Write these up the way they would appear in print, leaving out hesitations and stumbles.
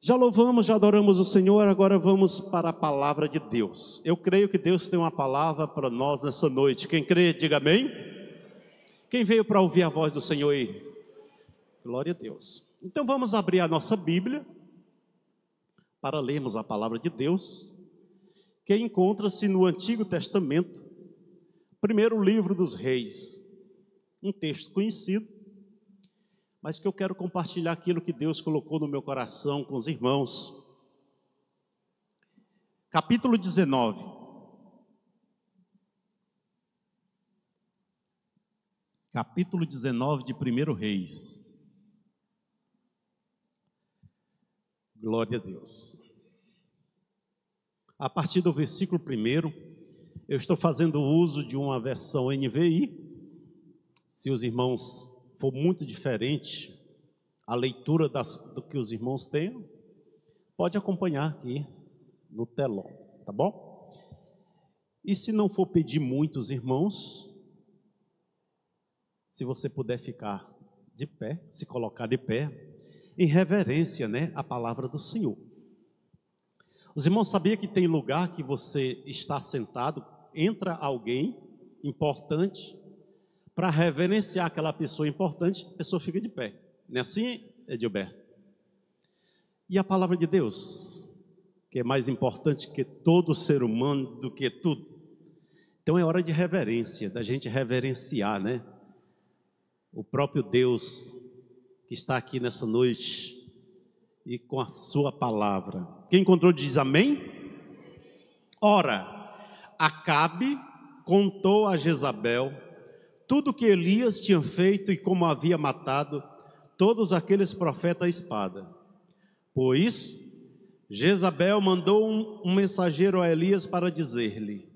Já louvamos, já adoramos o Senhor, agora vamos para a palavra de Deus. Eu creio que Deus tem uma palavra para nós nessa noite. Quem crê, diga amém. Quem veio para ouvir a voz do Senhor aí? Glória a Deus. Então vamos abrir a nossa Bíblia para lermos a palavra de Deus, que encontra-se no Antigo Testamento, primeiro livro dos Reis. Um texto conhecido, mas que eu quero compartilhar aquilo que Deus colocou no meu coração com os irmãos. Capítulo 19. Capítulo 19 de 1 Reis. Glória a Deus. A partir do versículo 1, eu estou fazendo uso de uma versão NVI. Se os irmãos for muito diferente a leitura do que os irmãos têm, pode acompanhar aqui no telão, tá bom? E se não for pedir muito os irmãos, se você puder ficar de pé, se colocar de pé, em reverência, à palavra do Senhor. Os irmãos sabiam que tem lugar que você está sentado, entra alguém importante, para reverenciar aquela pessoa importante, a pessoa fica de pé. Não é assim, Edilberto? E a palavra de Deus, que é mais importante que todo ser humano, do que tudo. Então é hora de reverência, da gente reverenciar, o próprio Deus que está aqui nessa noite e com a sua palavra. Quem encontrou diz amém? Ora, Acabe contou a Jezabel tudo que Elias tinha feito e como havia matado todos aqueles profetas à espada. Por isso, Jezabel mandou um mensageiro a Elias para dizer-lhe: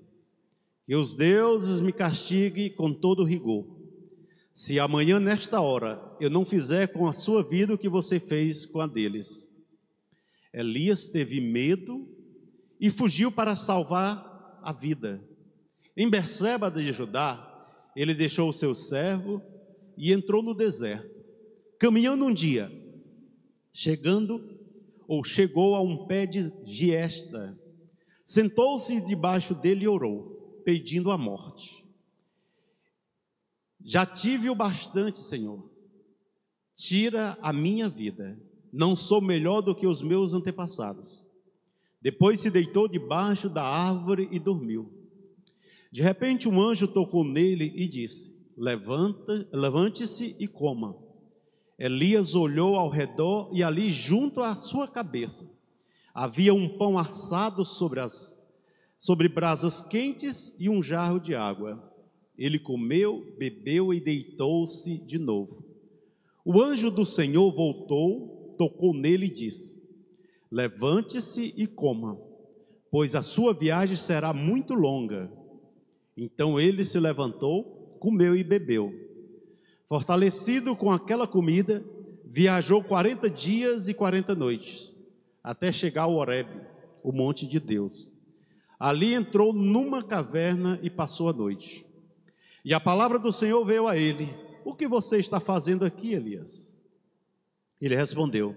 que os deuses me castiguem com todo rigor, se amanhã nesta hora eu não fizer com a sua vida o que você fez com a deles. Elias teve medo e fugiu para salvar a vida. Em Berseba de Judá, ele deixou o seu servo e entrou no deserto. Caminhando um dia, chegou a um pé de giesta, sentou-se debaixo dele e orou, pedindo a morte. Já tive o bastante, Senhor, tira a minha vida, não sou melhor do que os meus antepassados. Depois se deitou debaixo da árvore e dormiu. De repente um anjo tocou nele e disse: levante-se e coma. Elias olhou ao redor e ali junto à sua cabeça havia um pão assado sobre brasas quentes e um jarro de água. Ele comeu, bebeu e deitou-se de novo. O anjo do Senhor voltou, tocou nele e disse: levante-se e coma, pois a sua viagem será muito longa. Então ele se levantou, comeu e bebeu. Fortalecido com aquela comida, viajou 40 dias e 40 noites, até chegar ao Horebe, o monte de Deus. Ali entrou numa caverna e passou a noite. E a palavra do Senhor veio a ele: o que você está fazendo aqui, Elias? Ele respondeu: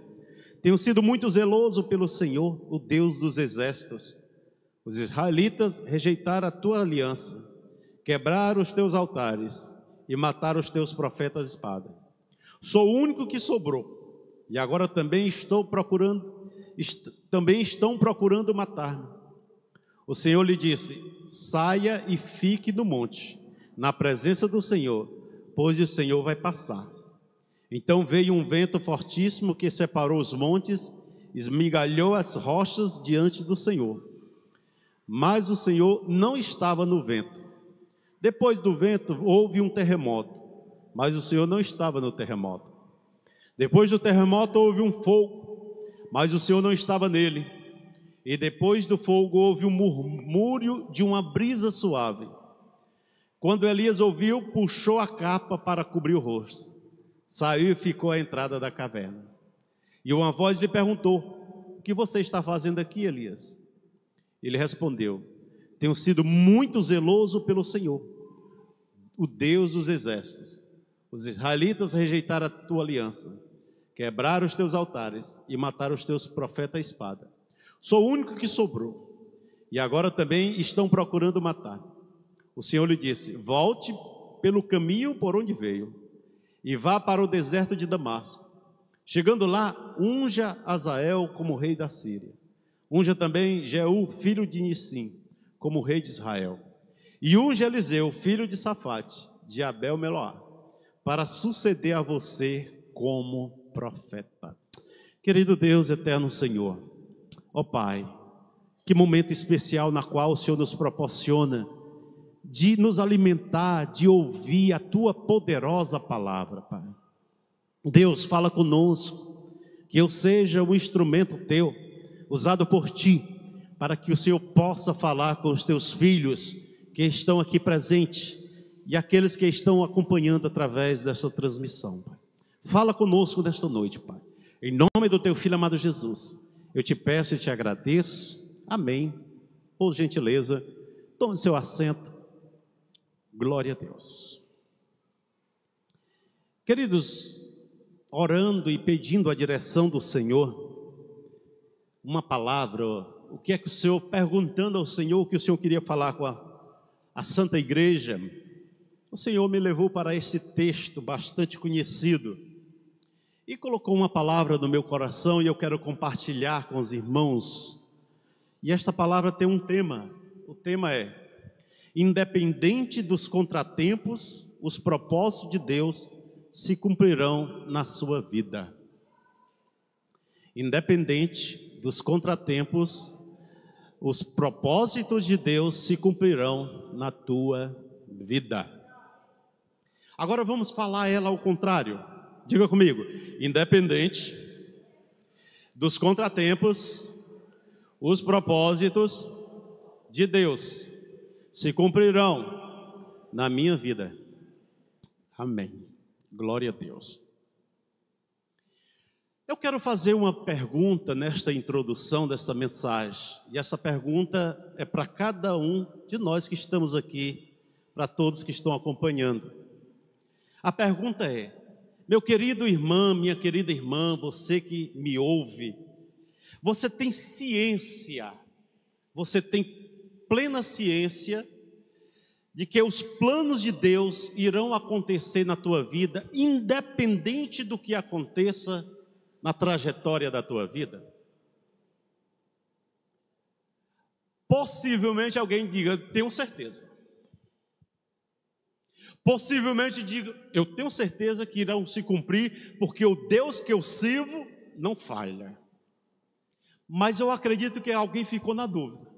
tenho sido muito zeloso pelo Senhor, o Deus dos exércitos. Os israelitas rejeitaram a tua aliança, quebraram os teus altares e mataram os teus profetas à espada. Sou o único que sobrou, e agora também estão procurando matar-me. O Senhor lhe disse: saia e fique no monte, na presença do Senhor, pois o Senhor vai passar. Então veio um vento fortíssimo que separou os montes, esmigalhou as rochas diante do Senhor. Mas o Senhor não estava no vento. Depois do vento houve um terremoto, mas o Senhor não estava no terremoto. Depois do terremoto houve um fogo, mas o Senhor não estava nele. E depois do fogo houve um murmúrio de uma brisa suave. Quando Elias ouviu, puxou a capa para cobrir o rosto. Saiu e ficou à entrada da caverna. E uma voz lhe perguntou: o que você está fazendo aqui, Elias? Ele respondeu: tenho sido muito zeloso pelo Senhor, o Deus dos exércitos. Os israelitas rejeitaram a tua aliança, quebraram os teus altares e mataram os teus profetas à espada. Sou o único que sobrou, e agora também estão procurando matar. O Senhor lhe disse: volte pelo caminho por onde veio, e vá para o deserto de Damasco. Chegando lá, unja Azael como rei da Síria. Unja também Jeú, filho de Nissim, como rei de Israel. E unja Eliseu, filho de Safate, de Abel-Meloá, para suceder a você como profeta. Querido Deus, eterno Senhor, ó Pai, que momento especial na qual o Senhor nos proporciona de nos alimentar, de ouvir a Tua poderosa palavra, Pai. Deus, fala conosco, que eu seja um instrumento Teu, usado por Ti, para que o Senhor possa falar com os Teus filhos que estão aqui presentes e aqueles que estão acompanhando através desta transmissão, Pai. Fala conosco nesta noite, Pai. Em nome do Teu Filho amado Jesus, eu te peço e te agradeço. Amém. Por gentileza, tome seu assento. Glória a Deus. Queridos, orando e pedindo a direção do Senhor, uma palavra, o que é que o Senhor, perguntando ao Senhor o que o Senhor queria falar com a Santa Igreja, o Senhor me levou para esse texto bastante conhecido e colocou uma palavra no meu coração e eu quero compartilhar com os irmãos. E esta palavra tem um tema, o tema é: independente dos contratempos, os propósitos de Deus se cumprirão na sua vida. Independente dos contratempos, os propósitos de Deus se cumprirão na tua vida. Agora vamos falar ela ao contrário. Diga comigo: independente dos contratempos, os propósitos de Deus se cumprirão na minha vida. Amém. Glória a Deus. Eu quero fazer uma pergunta nesta introdução desta mensagem. E essa pergunta é para cada um de nós que estamos aqui, para todos que estão acompanhando. A pergunta é: meu querido irmão, minha querida irmã, você que me ouve, você tem ciência, você tem plena ciência de que os planos de Deus irão acontecer na tua vida, independente do que aconteça na trajetória da tua vida? Possivelmente alguém diga: tenho certeza. Possivelmente diga: eu tenho certeza que irão se cumprir, porque o Deus que eu sirvo não falha. Mas eu acredito que alguém ficou na dúvida.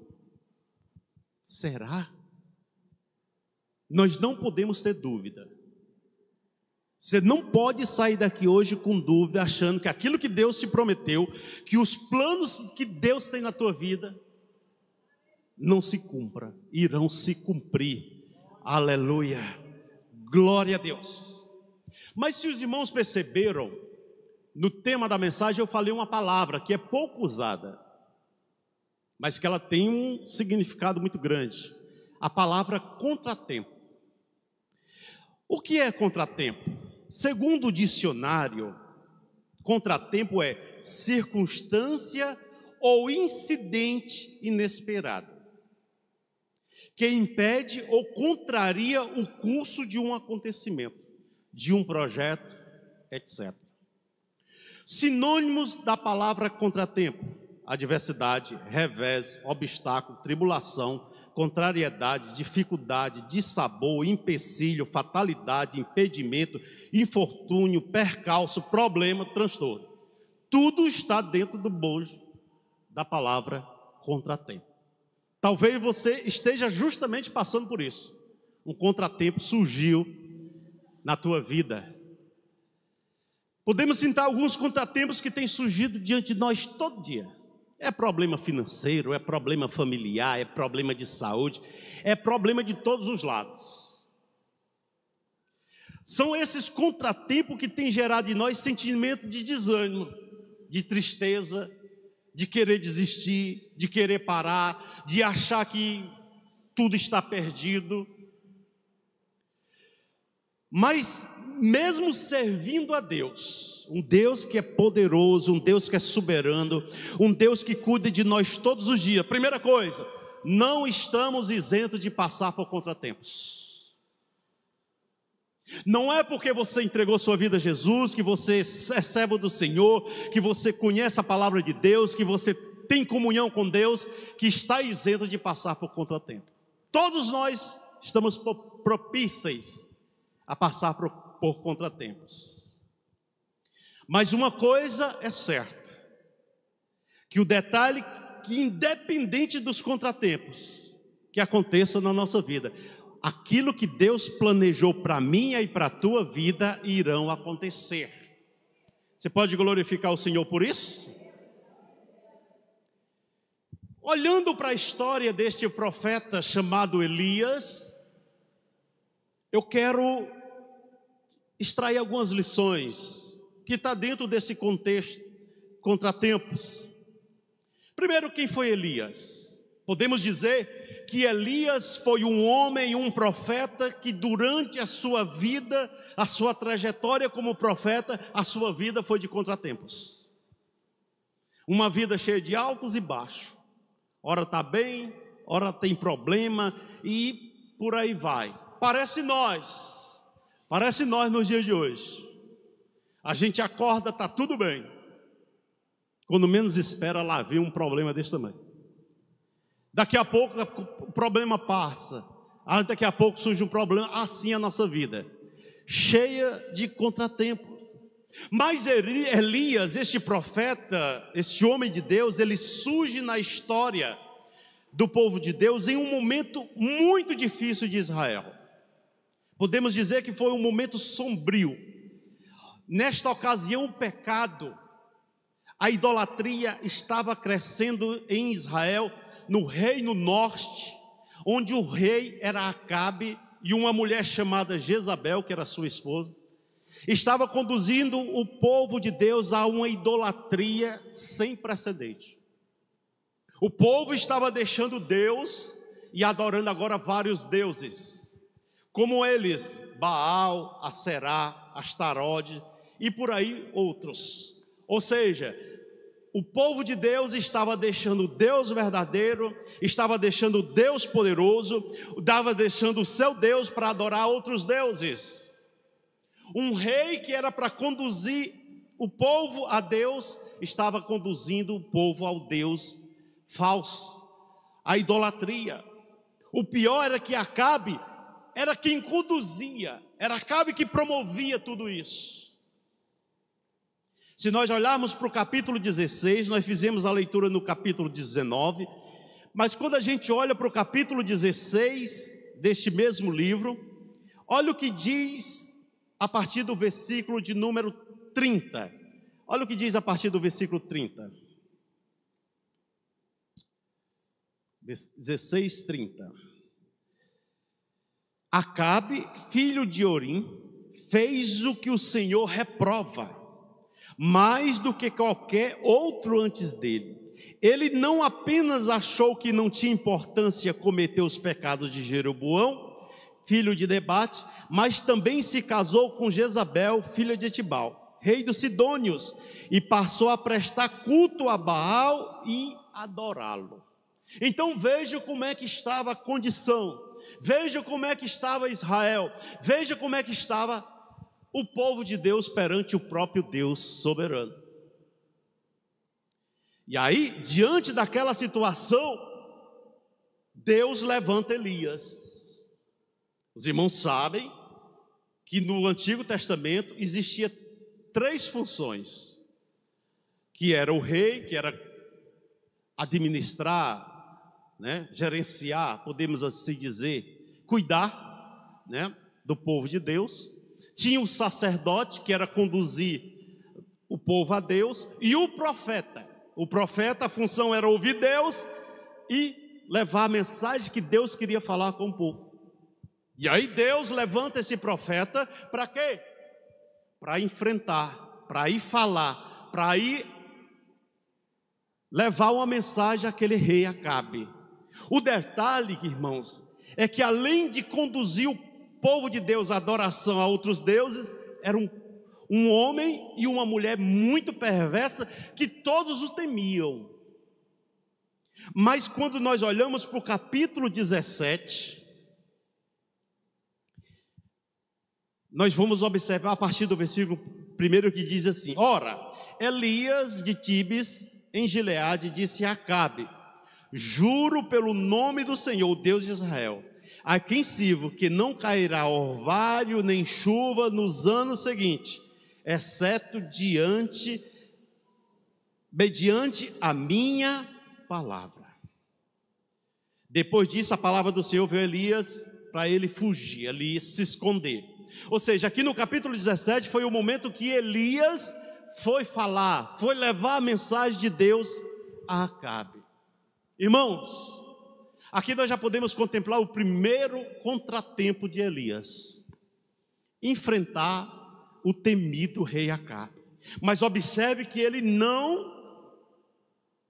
Será? Nós não podemos ter dúvida. Você não pode sair daqui hoje com dúvida, achando que aquilo que Deus te prometeu, que os planos que Deus tem na tua vida, não se cumpra, irão se cumprir. Aleluia, glória a Deus. Mas se os irmãos perceberam, no tema da mensagem eu falei uma palavra que é pouco usada, mas que ela tem um significado muito grande. A palavra contratempo. O que é contratempo? Segundo o dicionário, contratempo é circunstância ou incidente inesperado, que impede ou contraria o curso de um acontecimento, de um projeto, etc. Sinônimos da palavra contratempo: adversidade, revés, obstáculo, tribulação, contrariedade, dificuldade, dissabor, empecilho, fatalidade, impedimento, infortúnio, percalço, problema, transtorno. Tudo está dentro do bojo da palavra contratempo. Talvez você esteja justamente passando por isso. Um contratempo surgiu na tua vida. Podemos citar alguns contratempos que têm surgido diante de nós todo dia. É problema financeiro, é problema familiar, é problema de saúde, é problema de todos os lados. São esses contratempos que têm gerado em nós sentimento de desânimo, de tristeza, de querer desistir, de querer parar, de achar que tudo está perdido. Mas mesmo servindo a Deus, um Deus que é poderoso, um Deus que é soberano, um Deus que cuida de nós todos os dias, primeira coisa, não estamos isentos de passar por contratempos. Não é porque você entregou sua vida a Jesus, que você é servo do Senhor, que você conhece a palavra de Deus, que você tem comunhão com Deus, que está isento de passar por contratempo. Todos nós estamos propícios a passar por contratempos. Mas uma coisa é certa, que o detalhe que independente dos contratempos que aconteçam na nossa vida, aquilo que Deus planejou para a minha e para a tua vida irão acontecer. Você pode glorificar o Senhor por isso? Olhando para a história deste profeta chamado Elias, eu quero extrair algumas lições que está dentro desse contexto, contratempos. Primeiro, quem foi Elias? Podemos dizer que Elias foi um homem, um profeta que durante a sua vida, a sua trajetória como profeta, a sua vida foi de contratempos. Uma vida cheia de altos e baixos. Ora está bem, ora tem problema e por aí vai. Parece nós nos dias de hoje. A gente acorda, está tudo bem. Quando menos espera, lá vem um problema desse tamanho. Daqui a pouco o problema passa. Daqui a pouco surge um problema. Assim é a nossa vida, cheia de contratempos. Mas Elias, este profeta, este homem de Deus, ele surge na história do povo de Deus em um momento muito difícil de Israel. Podemos dizer que foi um momento sombrio. Nesta ocasião, o pecado, a idolatria estava crescendo em Israel, no reino norte, onde o rei era Acabe e uma mulher chamada Jezabel, que era sua esposa, estava conduzindo o povo de Deus a uma idolatria sem precedente. O povo estava deixando Deus e adorando agora vários deuses, como eles, Baal, Aserá, Astarode e por aí outros. Ou seja, o povo de Deus estava deixando o Deus verdadeiro, estava deixando o Deus poderoso, estava deixando o seu Deus para adorar outros deuses. Um rei que era para conduzir o povo a Deus, estava conduzindo o povo ao Deus falso, a idolatria. O pior era que Acabe era quem conduzia, era Acabe que promovia tudo isso. Se nós olharmos para o capítulo 16, nós fizemos a leitura no capítulo 19, mas quando a gente olha para o capítulo 16 deste mesmo livro, olha o que diz a partir do versículo de número 30. Olha o que diz a partir do versículo 30. 16, 30. Acabe, filho de Orim, fez o que o Senhor reprova, mais do que qualquer outro antes dele. Ele não apenas achou que não tinha importância cometer os pecados de Jeroboão, filho de Nebate, mas também se casou com Jezabel, filha de Etibal, rei dos Sidônios, e passou a prestar culto a Baal e adorá-lo. Então veja como é que estava a condição, veja como é que estava Israel, veja como é que estava o povo de Deus perante o próprio Deus soberano. E aí, diante daquela situação, Deus levanta Elias. Os irmãos sabem que no Antigo Testamento existia 3 funções, que era o rei, que era administrar, gerenciar, podemos assim dizer, cuidar, do povo de Deus. Tinha o sacerdote, que era conduzir o povo a Deus, e o profeta. O profeta, a função era ouvir Deus e levar a mensagem que Deus queria falar com o povo. E aí Deus levanta esse profeta para quê? Para enfrentar, para ir falar, para ir levar uma mensagem àquele rei Acabe. O detalhe, irmãos, é que além de conduzir o povo de Deus, a adoração a outros deuses, era um homem e uma mulher muito perversa, que todos o temiam. Mas quando nós olhamos para o capítulo 17, nós vamos observar a partir do versículo 1 que diz assim: ora, Elias de Tibes, em Gileade, disse a Acabe: juro pelo nome do Senhor, Deus de Israel, a quem sirvo, que não cairá orvalho nem chuva nos anos seguintes, exceto mediante a minha palavra. Depois disso, a palavra do Senhor veio a Elias para ele fugir, ali se esconder. Ou seja, aqui no capítulo 17 foi o momento que Elias foi falar, foi levar a mensagem de Deus a Acabe. Irmãos, aqui nós já podemos contemplar o primeiro contratempo de Elias: enfrentar o temido rei Acabe. Mas observe que ele não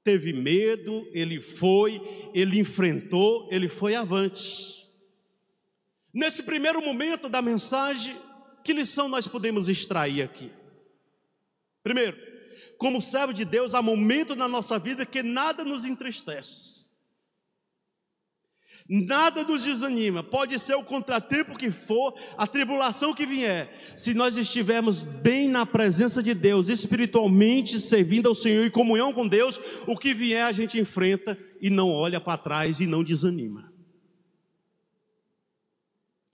teve medo, ele enfrentou, ele foi avante. Nesse primeiro momento da mensagem, que lição nós podemos extrair aqui? Primeiro, como servo de Deus, há momentos na nossa vida que nada nos entristece, nada nos desanima. Pode ser o contratempo que for, a tribulação que vier, se nós estivermos bem na presença de Deus, espiritualmente servindo ao Senhor, em comunhão com Deus, o que vier a gente enfrenta e não olha para trás e não desanima.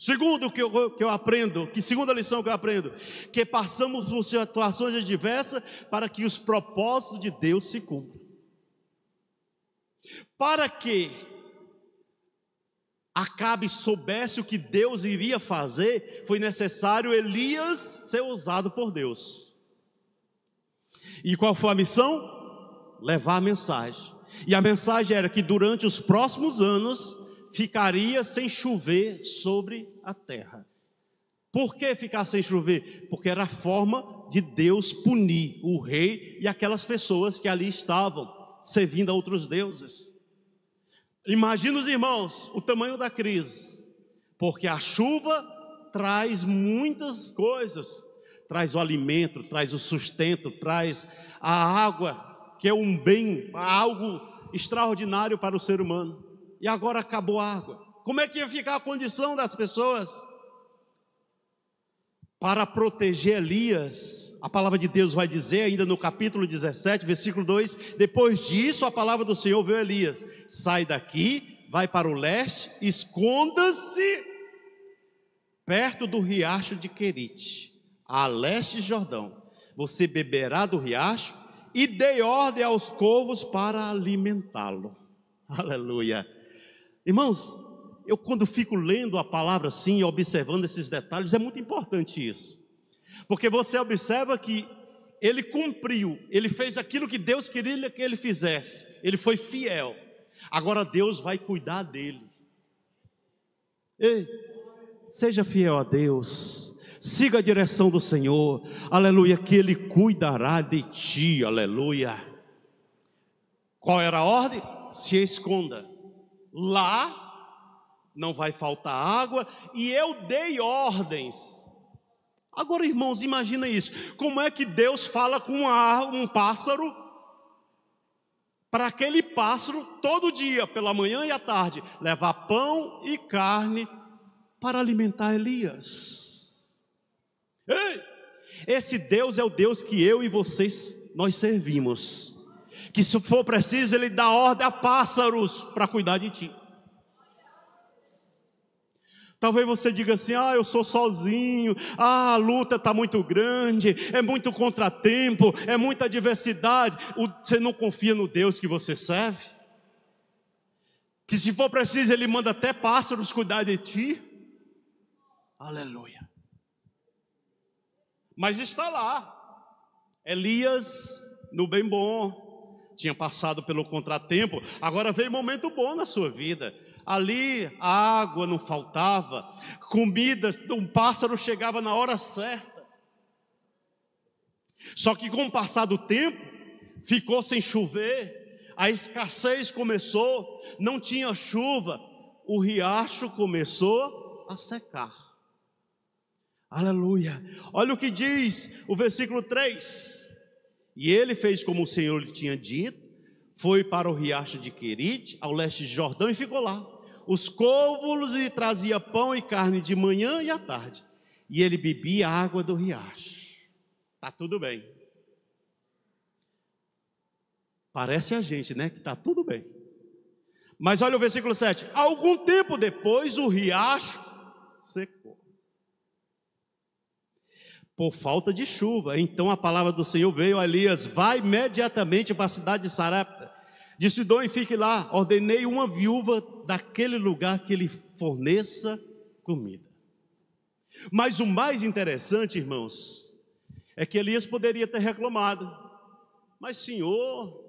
Segundo que eu aprendo, segunda lição que eu aprendo, que passamos por situações adversas para que os propósitos de Deus se cumpram. Para que Acabe soubesse o que Deus iria fazer, foi necessário Elias ser usado por Deus. E qual foi a missão? Levar a mensagem. E a mensagem era que durante os próximos anos ficaria sem chover sobre a terra. Por que ficar sem chover? Porque era a forma de Deus punir o rei e aquelas pessoas que ali estavam servindo a outros deuses. Imagina os irmãos, o tamanho da crise, porque a chuva traz muitas coisas, traz o alimento, traz o sustento, traz a água, que é um bem, algo extraordinário para o ser humano. E agora acabou a água. Como é que ia ficar a condição das pessoas? Para proteger Elias, a palavra de Deus vai dizer ainda no capítulo 17, versículo 2: depois disso a palavra do Senhor veio a Elias: sai daqui, vai para o leste, esconda-se perto do riacho de Querite, a leste de Jordão. Você beberá do riacho, e dei ordem aos corvos para alimentá-lo. Aleluia. Irmãos, eu quando fico lendo a palavra assim, observando esses detalhes, é muito importante isso. Porque você observa que ele cumpriu, ele fez aquilo que Deus queria que ele fizesse, ele foi fiel. Agora Deus vai cuidar dele. Ei, seja fiel a Deus, siga a direção do Senhor, aleluia, que Ele cuidará de ti, aleluia. Qual era a ordem? Se esconda, lá não vai faltar água, e eu dei ordens. Agora, irmãos, imagina isso, como é que Deus fala com um pássaro, para aquele pássaro, todo dia, pela manhã e à tarde, levar pão e carne, para alimentar Elias. Ei, esse Deus é o Deus que eu e vocês, nós servimos, que se for preciso, Ele dá ordem a pássaros, para cuidar de ti. Talvez você diga assim: eu sou sozinho, a luta está muito grande, é muito contratempo, é muita adversidade. Você não confia no Deus que você serve? Que se for preciso, Ele manda até pássaros cuidar de ti? Aleluia. Mas está lá, Elias no bem bom, tinha passado pelo contratempo, agora veio um momento bom na sua vida. Ali a água não faltava, comida, um pássaro chegava na hora certa. Só que com o passar do tempo, ficou sem chover, a escassez começou, não tinha chuva, o riacho começou a secar. Aleluia. Olha o que diz o versículo 3. E ele fez como o Senhor lhe tinha dito, foi para o riacho de Querite, ao leste de Jordão, e ficou lá. Os côvalos lhe trazia pão e carne de manhã e à tarde, e ele bebia a água do riacho. Está tudo bem. Parece a gente, né, que está tudo bem. Mas olha o versículo 7. Algum tempo depois o riacho secou, por falta de chuva. Então a palavra do Senhor veio a Elias: vai imediatamente para a cidade de Sarepta de Sidom e fique lá. Ordenei uma viúva daquele lugar que lhe forneça comida. Mas o mais interessante, irmãos, é que Elias poderia ter reclamado: mas Senhor,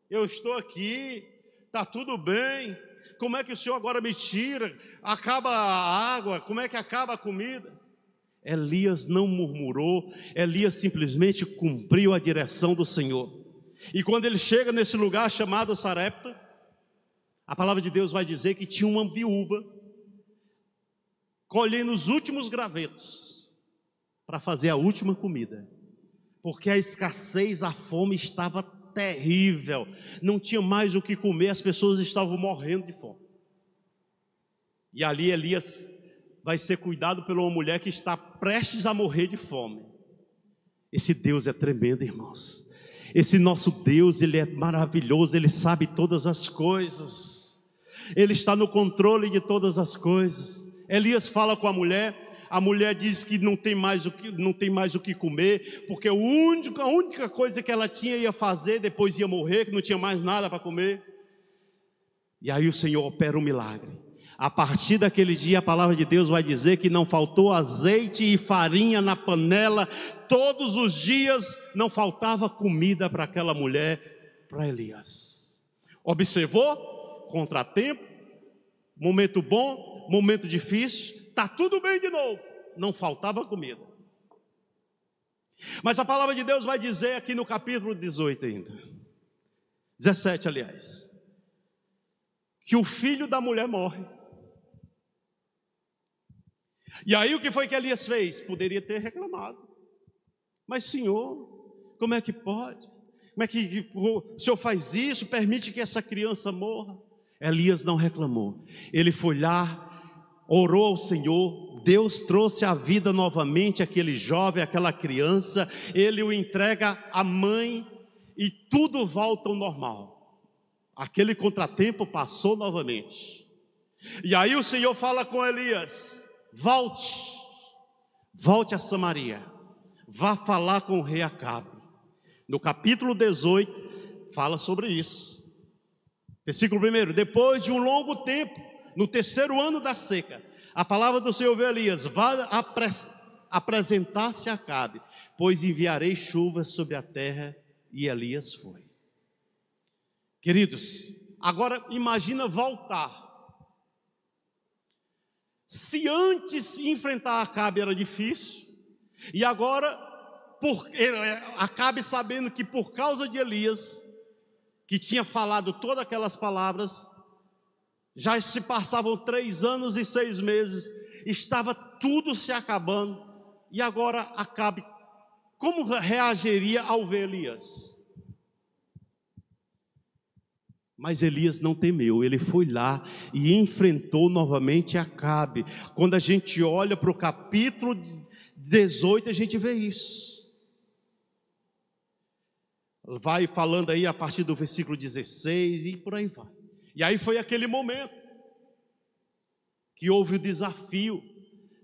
eu estou aqui, está tudo bem, como é que o Senhor agora me tira? Acaba a água, como é que acaba a comida? Elias não murmurou, Elias simplesmente cumpriu a direção do Senhor. E quando ele chega nesse lugar chamado Sarepta, a palavra de Deus vai dizer que tinha uma viúva colhendo os últimos gravetos para fazer a última comida, porque a escassez, a fome estava terrível, não tinha mais o que comer, as pessoas estavam morrendo de fome. E ali Elias vai ser cuidado por uma mulher que está prestes a morrer de fome. Esse Deus é tremendo, irmãos. Esse nosso Deus, Ele é maravilhoso, Ele sabe todas as coisas, Ele está no controle de todas as coisas. Elias fala com a mulher diz que não tem mais o que comer, porque a única coisa que ela tinha ia fazer, depois ia morrer, que não tinha mais nada para comer. E aí o Senhor opera um milagre. A partir daquele dia, a palavra de Deus vai dizer que não faltou azeite e farinha na panela. Todos os dias não faltava comida para aquela mulher, para Elias. Observou? Contratempo, momento bom, momento difícil, está tudo bem de novo. Não faltava comida. Mas a palavra de Deus vai dizer aqui no capítulo 18 ainda, 17 aliás, que o filho da mulher morre. E aí o que foi que Elias fez? Poderia ter reclamado: mas Senhor, como é que pode? Como é que o Senhor faz isso? Permite que essa criança morra? Elias não reclamou. Ele foi lá, orou ao Senhor. Deus trouxe à vida novamente aquele jovem, aquela criança. Ele o entrega à mãe e tudo volta ao normal. Aquele contratempo passou novamente. E aí o Senhor fala com Elias: volte a Samaria, vá falar com o rei Acabe. No capítulo 18 fala sobre isso. Versículo 1: depois de um longo tempo, no terceiro ano da seca, a palavra do Senhor veio a Elias: vá apresentar-se a Acabe, pois enviarei chuvas sobre a terra. E Elias foi. Queridos, agora imagina voltar. Se antes enfrentar Acabe era difícil, e agora Acabe sabendo que por causa de Elias, que tinha falado todas aquelas palavras, já se passavam 3 anos e 6 meses, estava tudo se acabando, e agora Acabe, como reagiria ao ver Elias? Mas Elias não temeu, ele foi lá e enfrentou novamente Acabe. Quando a gente olha para o capítulo 18, a gente vê isso. Vai falando aí a partir do versículo 16 e por aí vai. E aí foi aquele momento que houve o desafio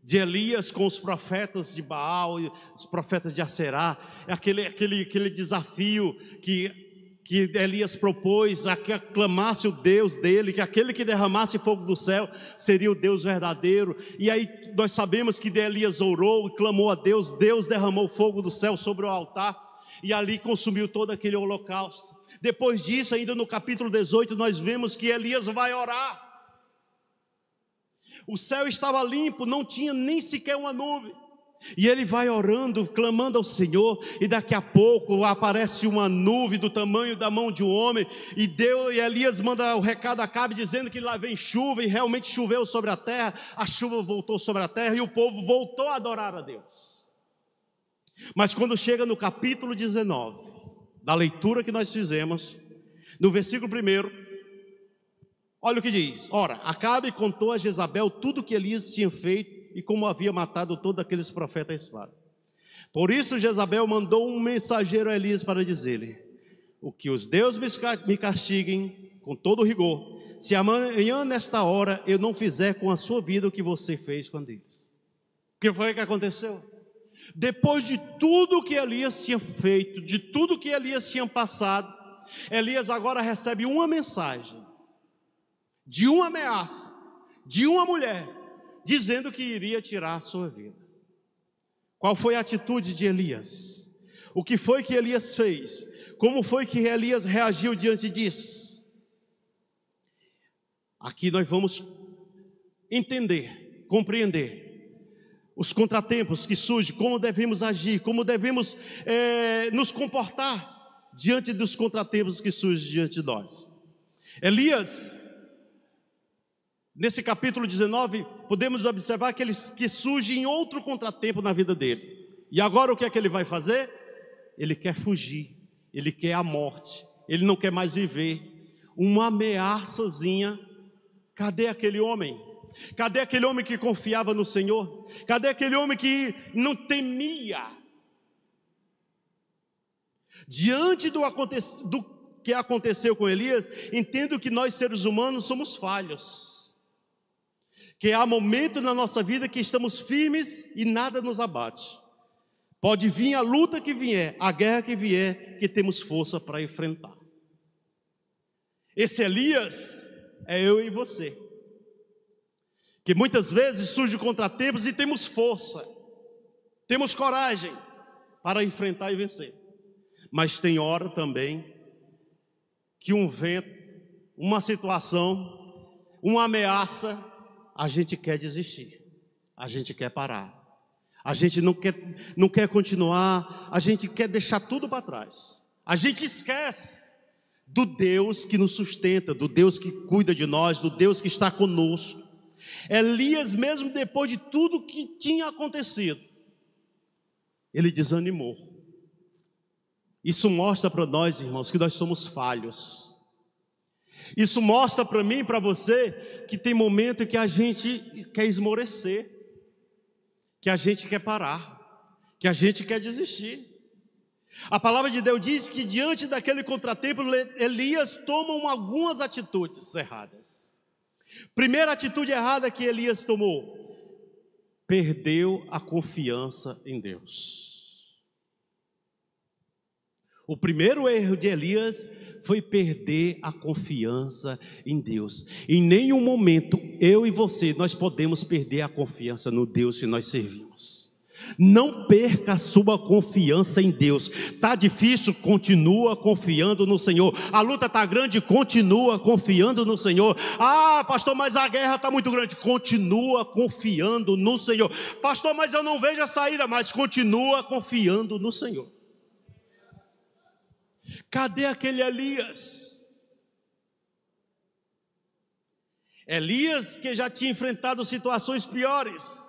de Elias com os profetas de Baal, os profetas de Aserá. Aquele desafio que Elias propôs a que aclamasse o Deus dele, que aquele que derramasse fogo do céu seria o Deus verdadeiro. E aí nós sabemos que Elias orou e clamou a Deus, Deus derramou fogo do céu sobre o altar, e ali consumiu todo aquele holocausto. Depois disso, ainda no capítulo 18, nós vemos que Elias vai orar. O céu estava limpo, não tinha nem sequer uma nuvem. E ele vai orando, clamando ao Senhor, e daqui a pouco aparece uma nuvem do tamanho da mão de um homem, e Elias manda o recado a Acabe dizendo que lá vem chuva, e realmente choveu sobre a terra, a chuva voltou sobre a terra, e o povo voltou a adorar a Deus. Mas quando chega no capítulo 19, da leitura que nós fizemos, no versículo 1, olha o que diz: ora, Acabe contou a Jezabel tudo o que Elias tinha feito, e como havia matado todos aqueles profetas à espada. Por isso Jezabel mandou um mensageiro a Elias para dizer-lhe: o que os deuses me castiguem com todo rigor, se amanhã nesta hora eu não fizer com a sua vida o que você fez com eles. O que foi que aconteceu? Depois de tudo que Elias tinha feito, de tudo que Elias tinha passado, Elias agora recebe uma mensagem, de uma ameaça, de uma mulher, dizendo que iria tirar a sua vida. Qual foi a atitude de Elias? O que foi que Elias fez? Como foi que Elias reagiu diante disso? Aqui nós vamos entender, compreender os contratempos que surgem, como devemos agir, como devemos nos comportar diante dos contratempos que surgem diante de nós. Elias, nesse capítulo 19, podemos observar que surge outro contratempo na vida dele. E agora o que é que ele vai fazer? Ele quer fugir, ele quer a morte, ele não quer mais viver. Uma ameaçazinha. Cadê aquele homem? Cadê aquele homem que confiava no Senhor? Cadê aquele homem que não temia? Diante do que aconteceu com Elias, entendo que nós seres humanos somos falhos, que há momentos na nossa vida que estamos firmes e nada nos abate. Pode vir a luta que vier, a guerra que vier, que temos força para enfrentar. Esse Elias é eu e você, que muitas vezes surge contratempos e temos força, temos coragem para enfrentar e vencer. Mas tem hora também que um vento, uma situação, uma ameaça, a gente quer desistir, a gente quer parar, a gente não quer continuar, a gente quer deixar tudo para trás. A gente esquece do Deus que nos sustenta, do Deus que cuida de nós, do Deus que está conosco. Elias, mesmo depois de tudo que tinha acontecido, ele desanimou. Isso mostra para nós, irmãos, que nós somos falhos. Isso mostra para mim e para você que tem momento que a gente quer esmorecer, que a gente quer parar, que a gente quer desistir. A palavra de Deus diz que diante daquele contratempo, Elias toma algumas atitudes erradas. Primeira atitude errada que Elias tomou: perdeu a confiança em Deus. O primeiro erro de Elias foi perder a confiança em Deus. Em nenhum momento, eu e você, nós podemos perder a confiança no Deus que nós servimos. Não perca a sua confiança em Deus. Está difícil? Continua confiando no Senhor. A luta está grande? Continua confiando no Senhor. Ah, pastor, mas a guerra está muito grande. Continua confiando no Senhor. Pastor, mas eu não vejo a saída. Mas continua confiando no Senhor. Cadê aquele Elias? Elias que já tinha enfrentado situações piores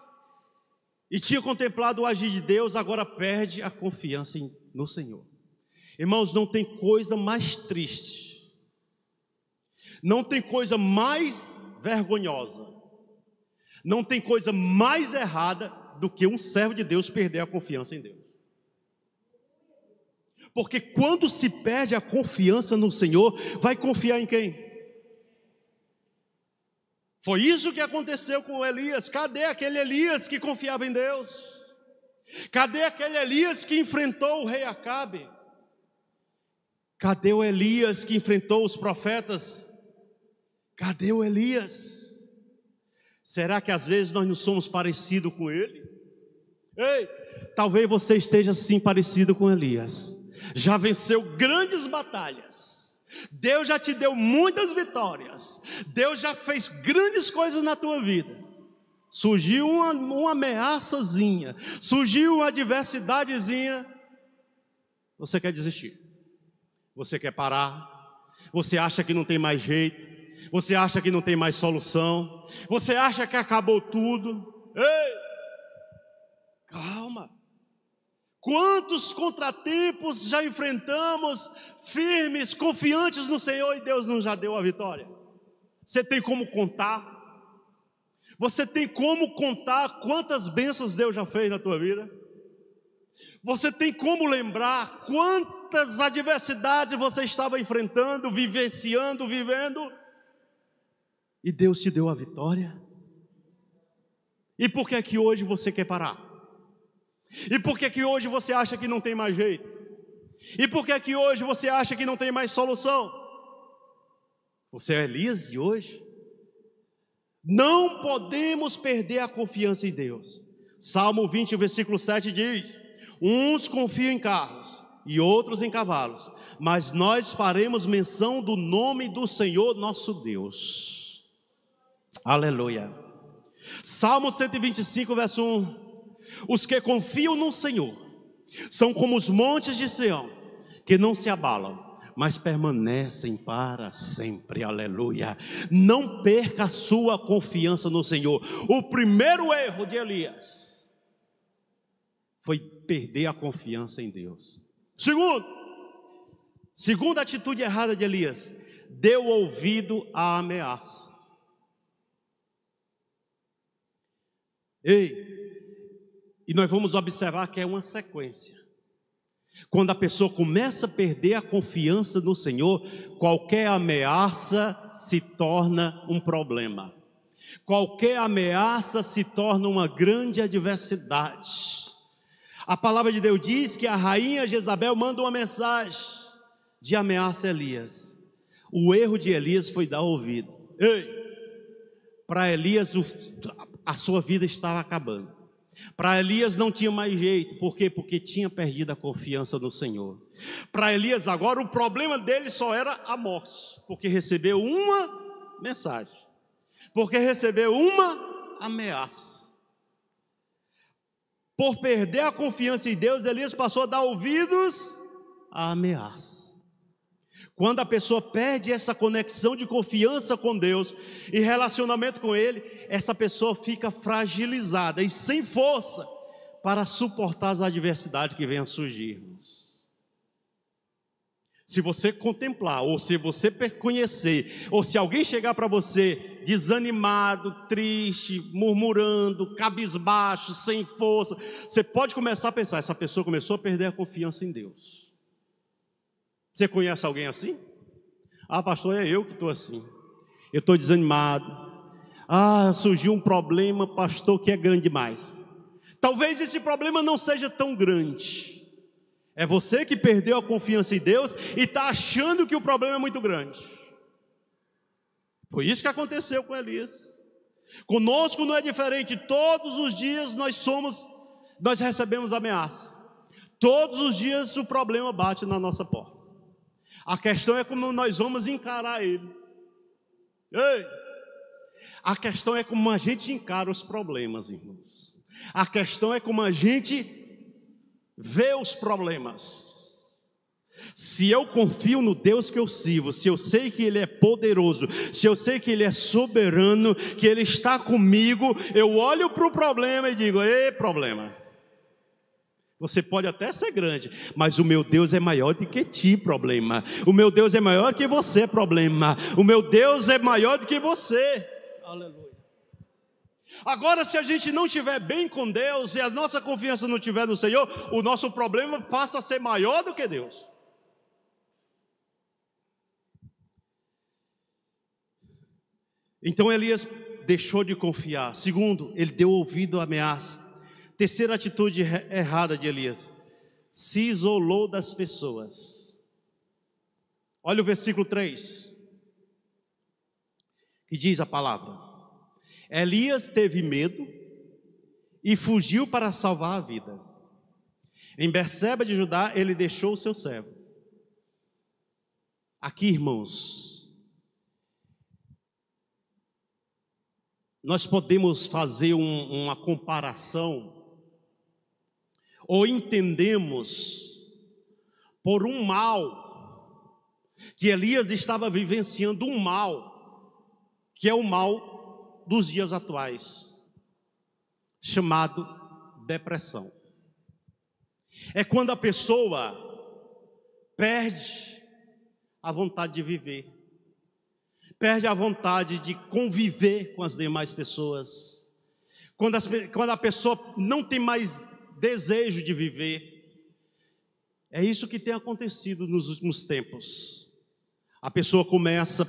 e tinha contemplado o agir de Deus, agora perde a confiança no Senhor. Irmãos, não tem coisa mais triste, não tem coisa mais vergonhosa, não tem coisa mais errada do que um servo de Deus perder a confiança em Deus. Porque quando se perde a confiança no Senhor, vai confiar em quem? Foi isso que aconteceu com Elias. Cadê aquele Elias que confiava em Deus? Cadê aquele Elias que enfrentou o rei Acabe? Cadê o Elias que enfrentou os profetas? Cadê o Elias? Será que às vezes nós não somos parecidos com ele? Ei, talvez você esteja assim parecido com Elias. Já venceu grandes batalhas. Deus já te deu muitas vitórias. Deus já fez grandes coisas na tua vida. surgiu uma ameaçazinha, surgiu uma adversidadezinha, você quer desistir, você quer parar, você acha que não tem mais jeito, você acha que não tem mais solução, você acha que acabou tudo. Ei, calma. Quantos contratempos já enfrentamos, firmes, confiantes no Senhor, e Deus nos já deu a vitória. Você tem como contar? Você tem como contar quantas bênçãos Deus já fez na tua vida? Você tem como lembrar quantas adversidades você estava enfrentando, vivenciando, vivendo, e Deus te deu a vitória? E por que é que hoje você quer parar? E por que é que hoje você acha que não tem mais jeito? E por que é que hoje você acha que não tem mais solução? Você é Elias de hoje? Não podemos perder a confiança em Deus. Salmo 20, versículo 7 diz: uns confiam em carros e outros em cavalos, mas nós faremos menção do nome do Senhor nosso Deus. Aleluia. Salmo 125, verso 1: os que confiam no Senhor são como os montes de Sião, que não se abalam, mas permanecem para sempre. Aleluia. Não perca a sua confiança no Senhor. O primeiro erro de Elias foi perder a confiança em Deus. Segunda atitude errada de Elias: deu ouvido à ameaça. E nós vamos observar que é uma sequência. Quando a pessoa começa a perder a confiança no Senhor, qualquer ameaça se torna um problema. Qualquer ameaça se torna uma grande adversidade. A palavra de Deus diz que a rainha Jezabel manda uma mensagem de ameaça a Elias. O erro de Elias foi dar ouvido. Para Elias a sua vida estava acabando. Para Elias não tinha mais jeito. Por quê? Porque tinha perdido a confiança no Senhor. Para Elias agora o problema dele só era a morte, porque recebeu uma mensagem, porque recebeu uma ameaça. Por perder a confiança em Deus, Elias passou a dar ouvidos à ameaça. Quando a pessoa perde essa conexão de confiança com Deus e relacionamento com Ele, essa pessoa fica fragilizada e sem força para suportar as adversidades que venham a surgir. Se você contemplar, ou se você conhecer, ou se alguém chegar para você desanimado, triste, murmurando, cabisbaixo, sem força, você pode começar a pensar: essa pessoa começou a perder a confiança em Deus. Você conhece alguém assim? Ah, pastor, é eu que estou assim. Eu estou desanimado. Ah, surgiu um problema, pastor, que é grande demais. Talvez esse problema não seja tão grande. É você que perdeu a confiança em Deus e está achando que o problema é muito grande. Foi isso que aconteceu com Elias. Conosco não é diferente. Todos os dias nós recebemos ameaça. Todos os dias o problema bate na nossa porta. A questão é como nós vamos encarar ele. A questão é como a gente encara os problemas, irmãos. A questão é como a gente vê os problemas. Se eu confio no Deus que eu sirvo, se eu sei que Ele é poderoso, se eu sei que Ele é soberano, que Ele está comigo, eu olho para o problema e digo: ei, problema, você pode até ser grande, mas o meu Deus é maior do que ti, problema. O meu Deus é maior do que você, problema. O meu Deus é maior do que você. Aleluia. Agora, se a gente não estiver bem com Deus, e a nossa confiança não estiver no Senhor, o nosso problema passa a ser maior do que Deus. Então Elias deixou de confiar. Segundo, ele deu ouvido à ameaça. Terceira atitude errada de Elias: se isolou das pessoas. Olha o versículo 3, que diz a palavra: Elias teve medo e fugiu para salvar a vida. Em Berseba de Judá, ele deixou o seu servo. Aqui, irmãos, nós podemos fazer uma comparação, ou entendemos por um mal, que Elias estava vivenciando um mal, que é o mal dos dias atuais, chamado depressão. É quando a pessoa perde a vontade de viver, perde a vontade de conviver com as demais pessoas, quando a pessoa não tem mais desejo de viver. É isso que tem acontecido nos últimos tempos. A pessoa começa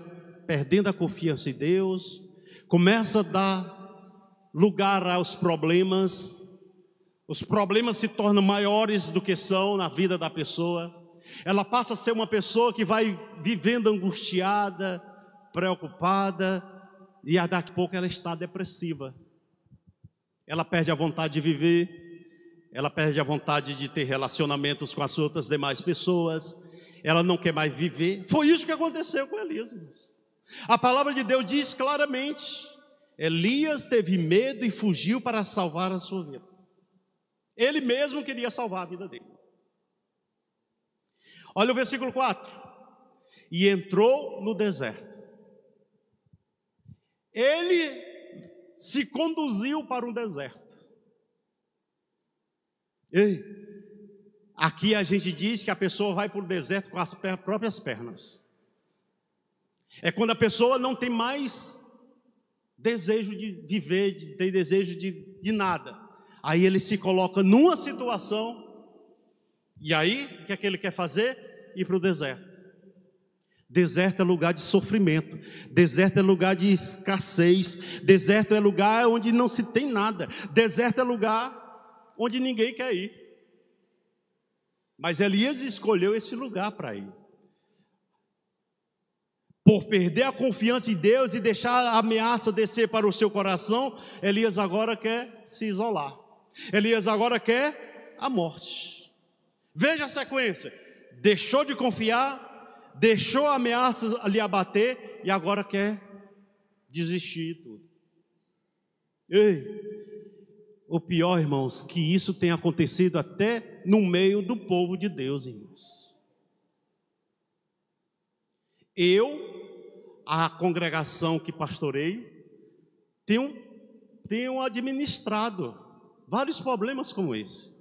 perdendo a confiança em Deus, começa a dar lugar aos problemas, os problemas se tornam maiores do que são na vida da pessoa. Ela passa a ser uma pessoa que vai vivendo angustiada, preocupada, e daqui a pouco ela está depressiva. Ela perde a vontade de viver, ela perde a vontade de ter relacionamentos com as outras demais pessoas, ela não quer mais viver. Foi isso que aconteceu com Elias. A palavra de Deus diz claramente: Elias teve medo e fugiu para salvar a sua vida. Ele mesmo queria salvar a vida dele. Olha o versículo 4. E entrou no deserto. Ele se conduziu para um deserto. Ei, aqui a gente diz que a pessoa vai para o deserto com as próprias pernas. É quando a pessoa não tem mais desejo de viver, de ter desejo de nada. Aí ele se coloca numa situação, e aí o que é que ele quer fazer? Ir para o deserto. Deserto é lugar de sofrimento, deserto é lugar de escassez, deserto é lugar onde não se tem nada, deserto é lugar onde ninguém quer ir. Mas Elias escolheu esse lugar para ir. Por perder a confiança em Deus e deixar a ameaça descer para o seu coração, Elias agora quer se isolar. Elias agora quer a morte. Veja a sequência: deixou de confiar, deixou a ameaça lhe abater e agora quer desistir de tudo. Ei, o pior, irmãos, que isso tem acontecido até no meio do povo de Deus, irmãos. A congregação que pastoreio, tenho administrado vários problemas como esse.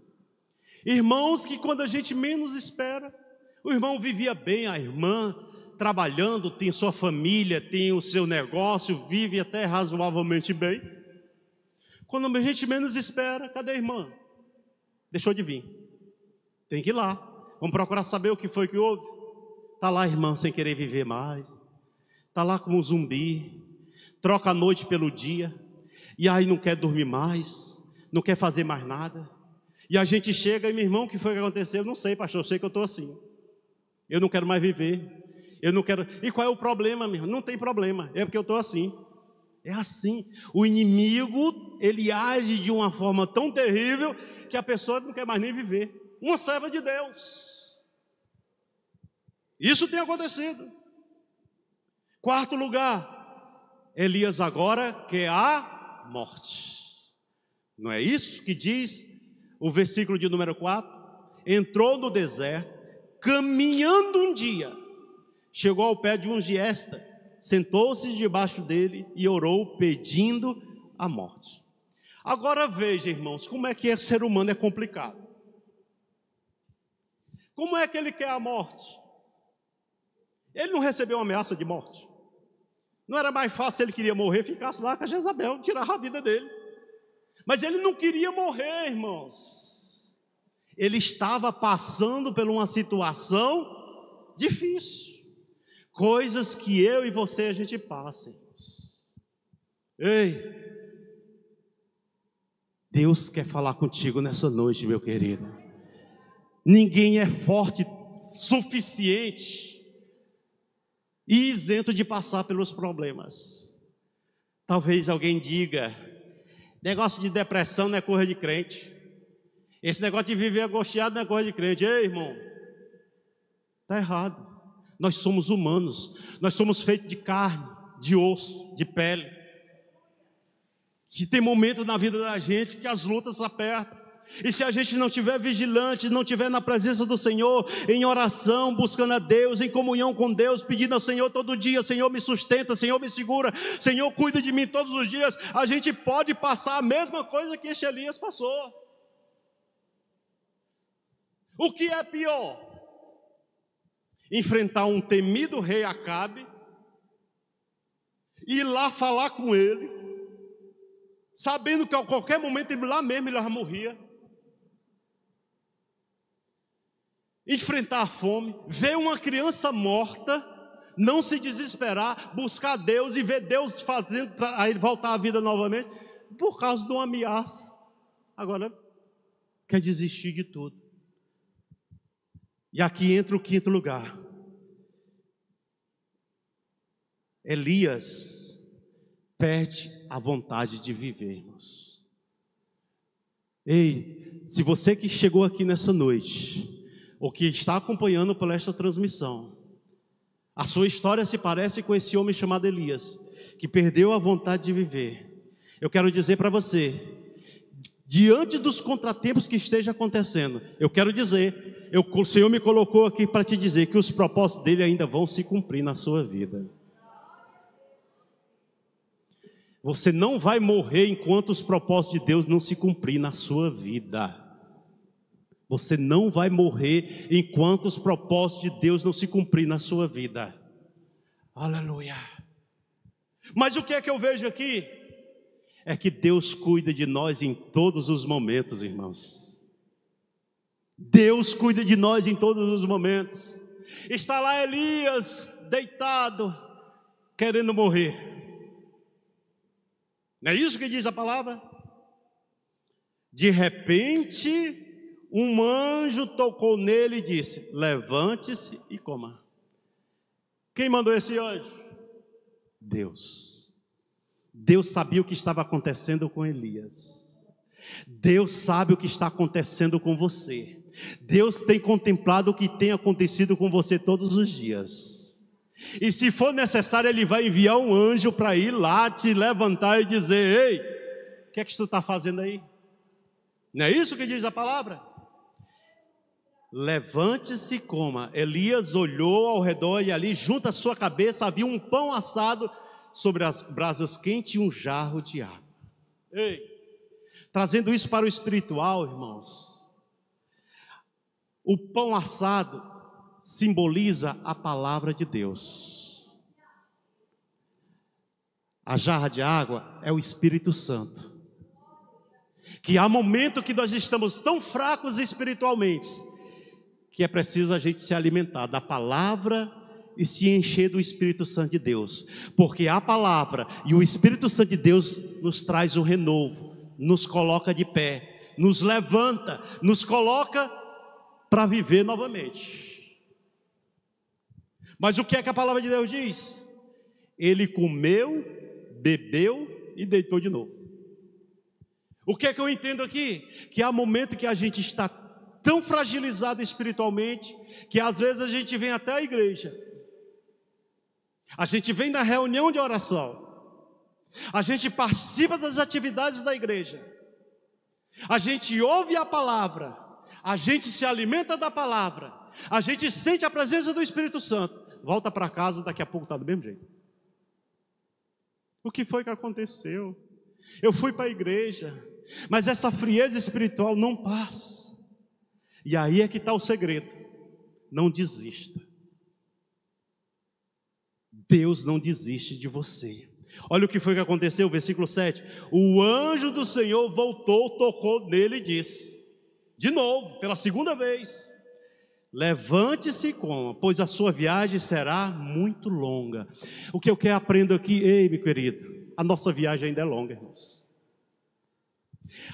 Irmãos que quando a gente menos espera, o irmão vivia bem, a irmã trabalhando, tem sua família, tem o seu negócio, vive até razoavelmente bem. Quando a gente menos espera, cadê a irmã? Deixou de vir. Tem que ir lá. Vamos procurar saber o que foi que houve. Está lá a irmã sem querer viver mais. Está lá como um zumbi. Troca a noite pelo dia. E aí não quer dormir mais. Não quer fazer mais nada. E a gente chega e, meu irmão, o que foi que aconteceu? Eu não sei, pastor, eu sei que eu estou assim. Eu não quero mais viver. Eu não quero. E qual é o problema, meu irmão? Não tem problema. É porque eu estou assim. É assim. O inimigo, ele age de uma forma tão terrível que a pessoa não quer mais nem viver. Uma serva de Deus. Isso tem acontecido. Quarto lugar, Elias agora quer a morte. Não é isso que diz o versículo de número 4? Entrou no deserto, caminhando um dia, chegou ao pé de um giesta, sentou-se debaixo dele e orou pedindo a morte. Agora veja, irmãos, como é que ser humano é complicado. Como é que ele quer a morte? Ele não recebeu uma ameaça de morte. Não era mais fácil, se ele queria morrer, ficasse lá com a Jezabel, tirava a vida dele. Mas ele não queria morrer, irmãos. Ele estava passando por uma situação difícil. Coisas que eu e você a gente passa, irmãos. Ei, Deus quer falar contigo nessa noite, meu querido. Ninguém é forte suficiente e isento de passar pelos problemas. Talvez alguém diga: negócio de depressão não é coisa de crente. Esse negócio de viver angustiado não é coisa de crente. Ei, irmão, está errado. Nós somos humanos. Nós somos feitos de carne, de osso, de pele. Que tem momentos na vida da gente que as lutas apertam. E se a gente não estiver vigilante, não estiver na presença do Senhor, em oração, buscando a Deus, em comunhão com Deus, pedindo ao Senhor todo dia: Senhor, me sustenta, Senhor, me segura, Senhor, cuida de mim todos os dias, a gente pode passar a mesma coisa que este Elias passou. O que é pior? Enfrentar um temido rei Acabe, ir lá falar com ele, sabendo que a qualquer momento lá mesmo ele já morria. Enfrentar a fome, ver uma criança morta, não se desesperar, buscar Deus e ver Deus fazendo a ele voltar à vida novamente, por causa de uma ameaça. Agora, quer desistir de tudo. E aqui entra o quinto lugar. Elias perde a vontade de viver, irmãos. Ei, se você que chegou aqui nessa noite, ou que está acompanhando por esta transmissão, a sua história se parece com esse homem chamado Elias, que perdeu a vontade de viver. Eu quero dizer para você, diante dos contratempos que esteja acontecendo, eu quero dizer, o Senhor me colocou aqui para te dizer que os propósitos dele ainda vão se cumprir na sua vida. Você não vai morrer enquanto os propósitos de Deus não se cumprir na sua vida. Você não vai morrer enquanto os propósitos de Deus não se cumprir na sua vida. Aleluia. Mas o que é que eu vejo aqui? É que Deus cuida de nós em todos os momentos, irmãos. Deus cuida de nós em todos os momentos. Está lá Elias deitado, querendo morrer. Não é isso que diz a palavra? De repente, um anjo tocou nele e disse: levante-se e coma. Quem mandou esse anjo? Deus. Deus sabia o que estava acontecendo com Elias. Deus sabe o que está acontecendo com você. Deus tem contemplado o que tem acontecido com você todos os dias. E se for necessário, Ele vai enviar um anjo para ir lá te levantar e dizer: ei, o que é que tu está fazendo aí? Não é isso que diz a palavra? Levante-se e coma. Elias olhou ao redor e ali, junto à sua cabeça, havia um pão assado sobre as brasas quentes e um jarro de água. Ei, trazendo isso para o espiritual, irmãos, o pão assado simboliza a palavra de Deus. A jarra de água é o Espírito Santo. Que há momento que nós estamos tão fracos espiritualmente, que é preciso a gente se alimentar da palavra e se encher do Espírito Santo de Deus, porque a palavra e o Espírito Santo de Deus nos traz o renovo, nos coloca de pé, nos levanta, nos coloca para viver novamente. Mas o que é que a palavra de Deus diz? Ele comeu, bebeu e deitou de novo. O que é que eu entendo aqui? Que há momento que a gente está tão fragilizado espiritualmente, que às vezes a gente vem até a igreja, a gente vem na reunião de oração, a gente participa das atividades da igreja, a gente ouve a palavra, a gente se alimenta da palavra, a gente sente a presença do Espírito Santo, volta para casa, daqui a pouco está do mesmo jeito. O que foi que aconteceu? Eu fui para a igreja, mas essa frieza espiritual não passa. E aí é que está o segredo. Não desista. Deus não desiste de você. Olha o que foi que aconteceu, versículo 7. O anjo do Senhor voltou, tocou nele e disse, de novo, pela segunda vez: levante-se e coma, pois a sua viagem será muito longa. O que eu quero aprender aqui, ei, meu querido, a nossa viagem ainda é longa, irmãos.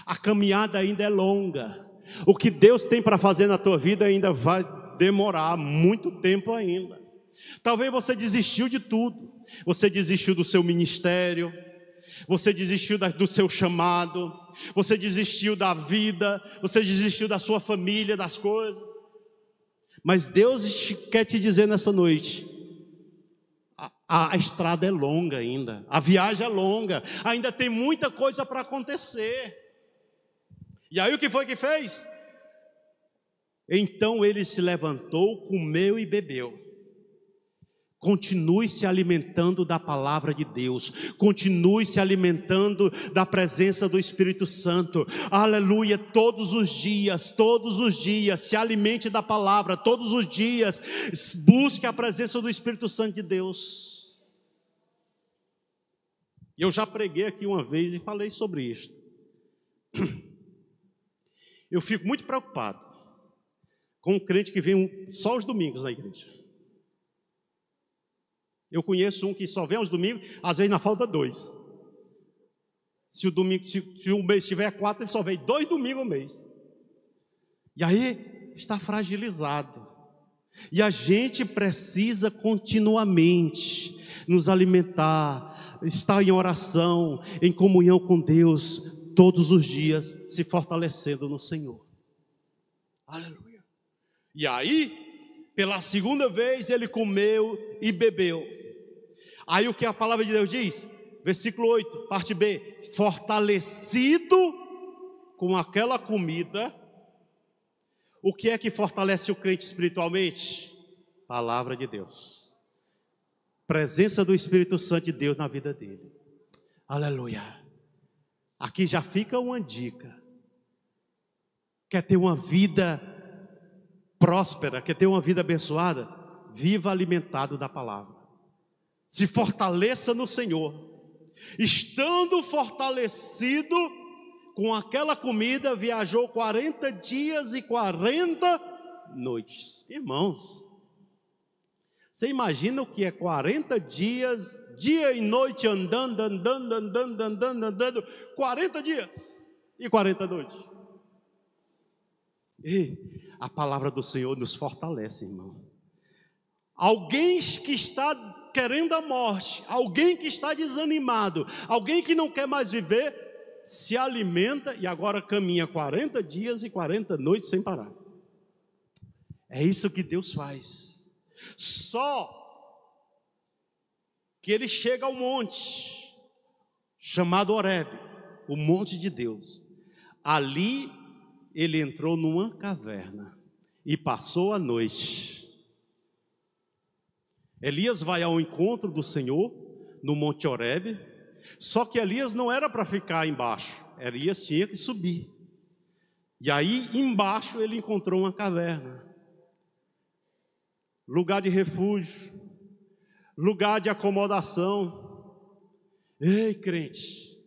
A caminhada ainda é longa. O que Deus tem para fazer na tua vida ainda vai demorar muito tempo ainda. Talvez você desistiu de tudo. Você desistiu do seu ministério, você desistiu do seu chamado, você desistiu da vida, você desistiu da sua família, das coisas. Mas Deus quer te dizer nessa noite: A estrada é longa ainda, a viagem é longa, ainda tem muita coisa para acontecer. E aí o que foi que fez? Então ele se levantou, comeu e bebeu. Continue se alimentando da palavra de Deus, continue se alimentando da presença do Espírito Santo, aleluia, todos os dias, se alimente da palavra, todos os dias, busque a presença do Espírito Santo de Deus. Eu já preguei aqui uma vez e falei sobre isso. Eu fico muito preocupado com um crente que vem só os domingos na igreja. Eu conheço um que só vem aos domingos, às vezes na falta 2. Se o mês tiver 4, ele só vem 2 domingos ao mês. E aí está fragilizado. E a gente precisa continuamente nos alimentar, estar em oração, em comunhão com Deus, todos os dias, se fortalecendo no Senhor. Aleluia. E aí, pela segunda vez, ele comeu e bebeu. Aí o que a palavra de Deus diz? Versículo 8, parte B. Fortalecido com aquela comida. O que é que fortalece o crente espiritualmente? Palavra de Deus. Presença do Espírito Santo de Deus na vida dele. Aleluia. Aqui já fica uma dica. Quer ter uma vida próspera, quer ter uma vida abençoada? Viva alimentado da palavra. Se fortaleça no Senhor. Estando fortalecido com aquela comida, viajou 40 dias e 40 noites. Irmãos, você imagina o que é 40 dias, dia e noite andando, 40 dias e 40 noites. E a palavra do Senhor nos fortalece, irmão. Alguém que está querendo a morte, alguém que está desanimado, alguém que não quer mais viver, se alimenta e agora caminha 40 dias e 40 noites sem parar. É isso que Deus faz. Só que ele chega ao monte chamado Horebe, o monte de Deus. Ali ele entrou numa caverna e passou a noite. Elias vai ao encontro do Senhor no monte Horebe, só que Elias não era para ficar embaixo, Elias tinha que subir. E aí embaixo ele encontrou uma caverna, lugar de refúgio, lugar de acomodação. Ei, crente,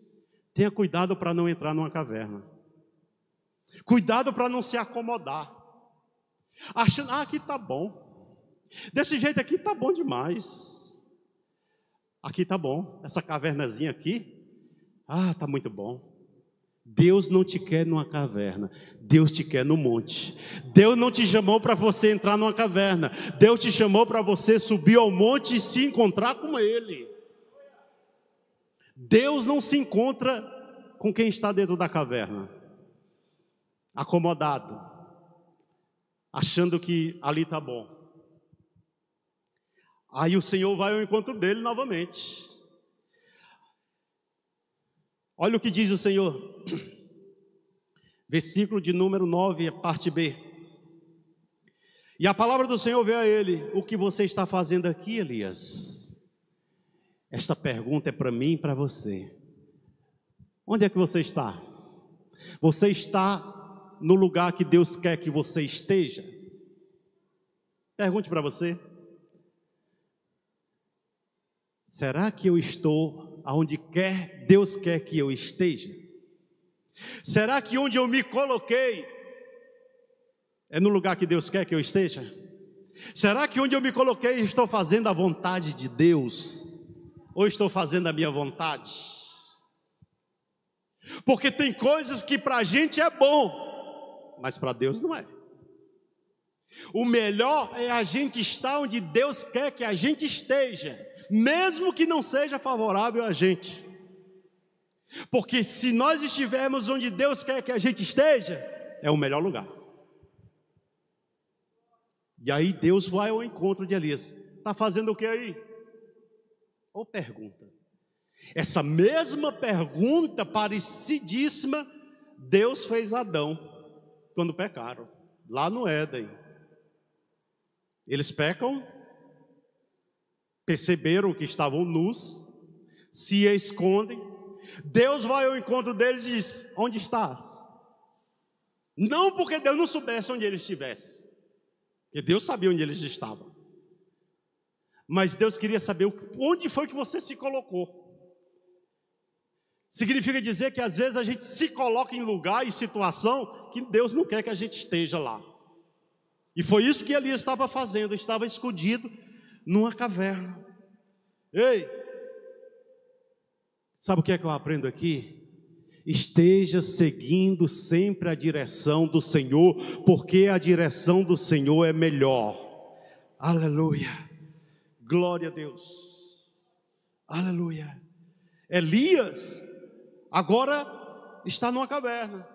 tenha cuidado para não entrar numa caverna. Cuidado para não se acomodar. Achando, aqui está bom. Desse jeito aqui está bom demais. Aqui está bom. Essa cavernazinha aqui, está muito bom. Deus não te quer numa caverna, Deus te quer no monte. Deus não te chamou para você entrar numa caverna, Deus te chamou para você subir ao monte e se encontrar com Ele. Deus não se encontra com quem está dentro da caverna, acomodado, achando que ali está bom. Aí o Senhor vai ao encontro dele novamente. Olha o que diz o Senhor, versículo de número 9, parte B. E a palavra do Senhor veio a ele: o que você está fazendo aqui, Elias? Esta pergunta é para mim e para você. Onde é que você está? Você está no lugar que Deus quer que você esteja? Pergunte para você. Será que eu estou aonde Deus quer que eu esteja? Será que onde eu me coloquei é no lugar que Deus quer que eu esteja? Será que onde eu me coloquei estou fazendo a vontade de Deus? Ou estou fazendo a minha vontade? Porque tem coisas que para a gente é bom, mas para Deus não é. O melhor é a gente estar onde Deus quer que a gente esteja, mesmo que não seja favorável a gente. Porque se nós estivermos onde Deus quer que a gente esteja, é o melhor lugar. E aí Deus vai ao encontro de Elias. Está fazendo o que aí? Ou pergunta. Essa mesma pergunta parecidíssima Deus fez a Adão quando pecaram, lá no Éden. Eles pecam, perceberam que estavam nus, se escondem. Deus vai ao encontro deles e diz: onde estás? Não porque Deus não soubesse onde eles estivessem, porque Deus sabia onde eles estavam, mas Deus queria saber onde foi que você se colocou. Significa dizer que às vezes a gente se coloca em lugar e situação que Deus não quer que a gente esteja lá. E foi isso que Elias estava fazendo, estava escondido numa caverna. Ei, sabe o que é que eu aprendo aqui? Esteja seguindo sempre a direção do Senhor, porque a direção do Senhor é melhor. Aleluia, glória a Deus, aleluia. Elias agora está numa caverna.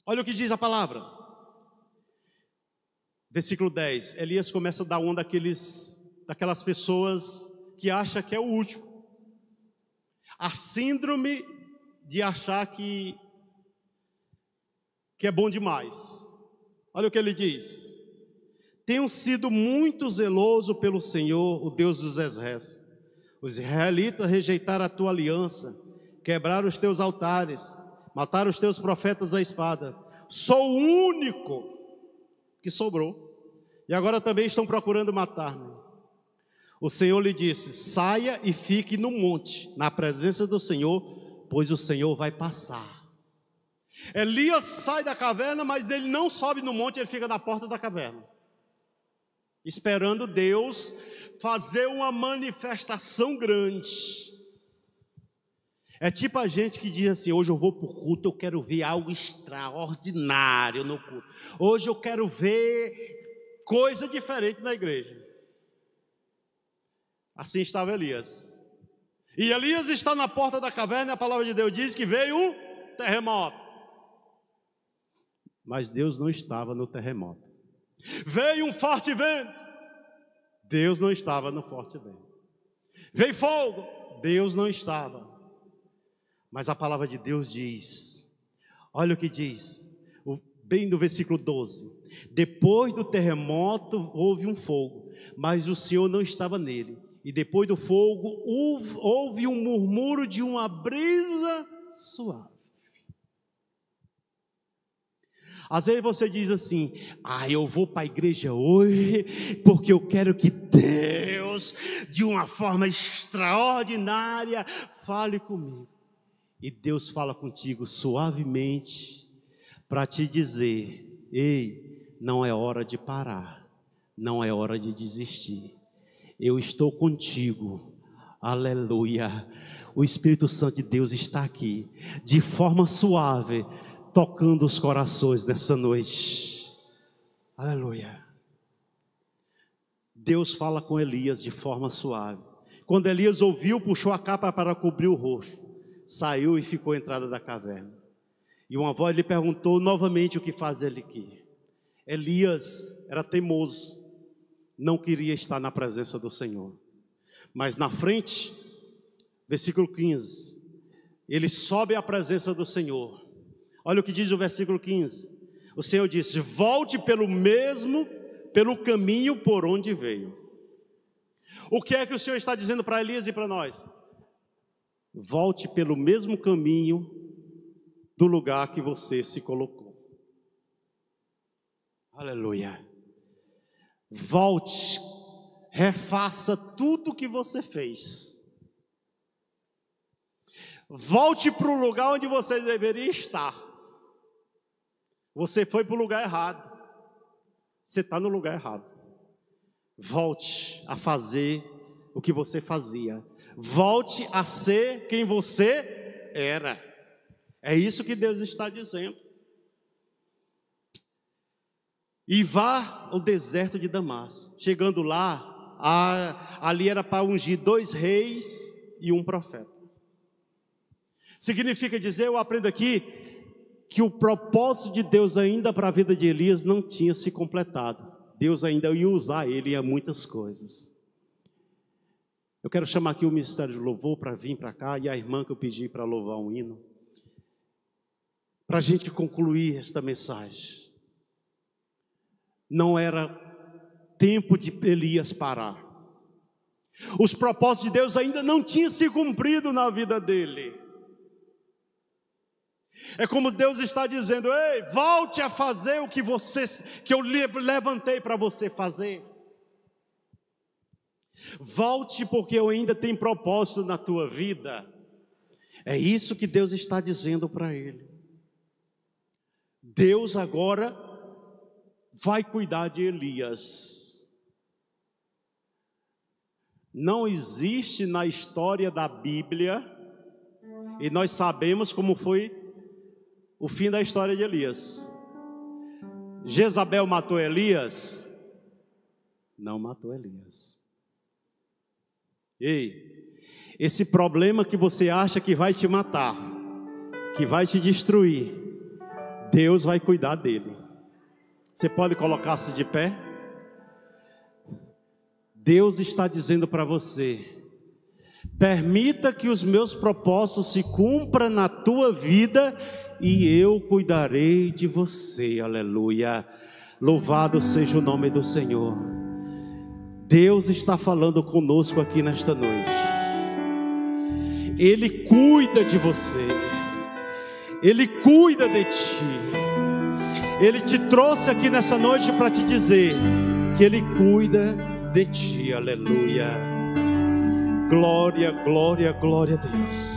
Olha o que diz a palavra. Versículo 10. Elias começa a dar uma daquelas pessoas que acha que é o último. A síndrome de achar que é bom demais. Olha o que ele diz. Tenho sido muito zeloso pelo Senhor, o Deus dos exércitos. Os israelitas rejeitaram a tua aliança, quebraram os teus altares, mataram os teus profetas à espada. Sou o único que sobrou, e agora também estão procurando matar-me. O Senhor lhe disse: saia e fique no monte, na presença do Senhor, pois o Senhor vai passar. Elias sai da caverna, mas ele não sobe no monte, ele fica na porta da caverna, esperando Deus fazer uma manifestação grande. É tipo a gente que diz assim: hoje eu vou para o culto, eu quero ver algo extraordinário no culto. Hoje eu quero ver coisa diferente na igreja. Assim estava Elias. E Elias está na porta da caverna, e a palavra de Deus diz que veio um terremoto. Mas Deus não estava no terremoto. Veio um forte vento. Deus não estava no forte vento. Veio fogo. Deus não estava. Mas a palavra de Deus diz, olha o que diz, bem no versículo 12. Depois do terremoto houve um fogo, mas o Senhor não estava nele. E depois do fogo houve um murmúrio de uma brisa suave. Às vezes você diz assim: eu vou para a igreja hoje porque eu quero que Deus, de uma forma extraordinária, fale comigo. E Deus fala contigo suavemente para te dizer: ei, não é hora de parar, não é hora de desistir. Eu estou contigo, aleluia. O Espírito Santo de Deus está aqui, de forma suave, tocando os corações nessa noite, aleluia. Deus fala com Elias de forma suave. Quando Elias ouviu, puxou a capa para cobrir o rosto, saiu e ficou à entrada da caverna. E uma voz lhe perguntou novamente o que faz ele aqui. Elias era teimoso, não queria estar na presença do Senhor. Mas na frente, versículo 15, ele sobe à presença do Senhor. Olha o que diz o versículo 15. O Senhor disse: volte pelo caminho por onde veio. O que é que o Senhor está dizendo para Elias e para nós? Volte pelo mesmo caminho do lugar que você se colocou. Aleluia. Volte, refaça tudo o que você fez. Volte para o lugar onde você deveria estar. Você foi para o lugar errado. Você está no lugar errado. Volte a fazer o que você fazia. Volte a ser quem você era. É isso que Deus está dizendo. E vá ao deserto de Damasco. Chegando lá, ali era para ungir 2 reis e um profeta. Significa dizer, eu aprendo aqui, que o propósito de Deus ainda para a vida de Elias não tinha se completado. Deus ainda ia usar ele em muitas coisas. quero chamar aqui o Ministério de Louvor para vir para cá, e a irmã que eu pedi para louvar um hino, para a gente concluir esta mensagem. Não era tempo de Elias parar. Os propósitos de Deus ainda não tinham se cumprido na vida dele. É como Deus está dizendo: ei, volte a fazer o que eu levantei para você fazer. Volte, porque eu ainda tenho propósito na tua vida. É isso que Deus está dizendo para ele. Deus agora vai cuidar de Elias. Não existe na história da Bíblia, e nós sabemos como foi o fim da história de Elias. Jezabel matou Elias? Não matou Elias. Ei, esse problema que você acha que vai te matar, que vai te destruir, Deus vai cuidar dele. Você pode colocar-se de pé? Deus está dizendo para você: permita que os meus propósitos se cumpram na tua vida, e eu cuidarei de você. Aleluia. Louvado seja o nome do Senhor. Deus está falando conosco aqui nesta noite. Ele cuida de você. Ele cuida de ti. Ele te trouxe aqui nessa noite para te dizer que Ele cuida de ti. Aleluia. Glória, glória, glória a Deus.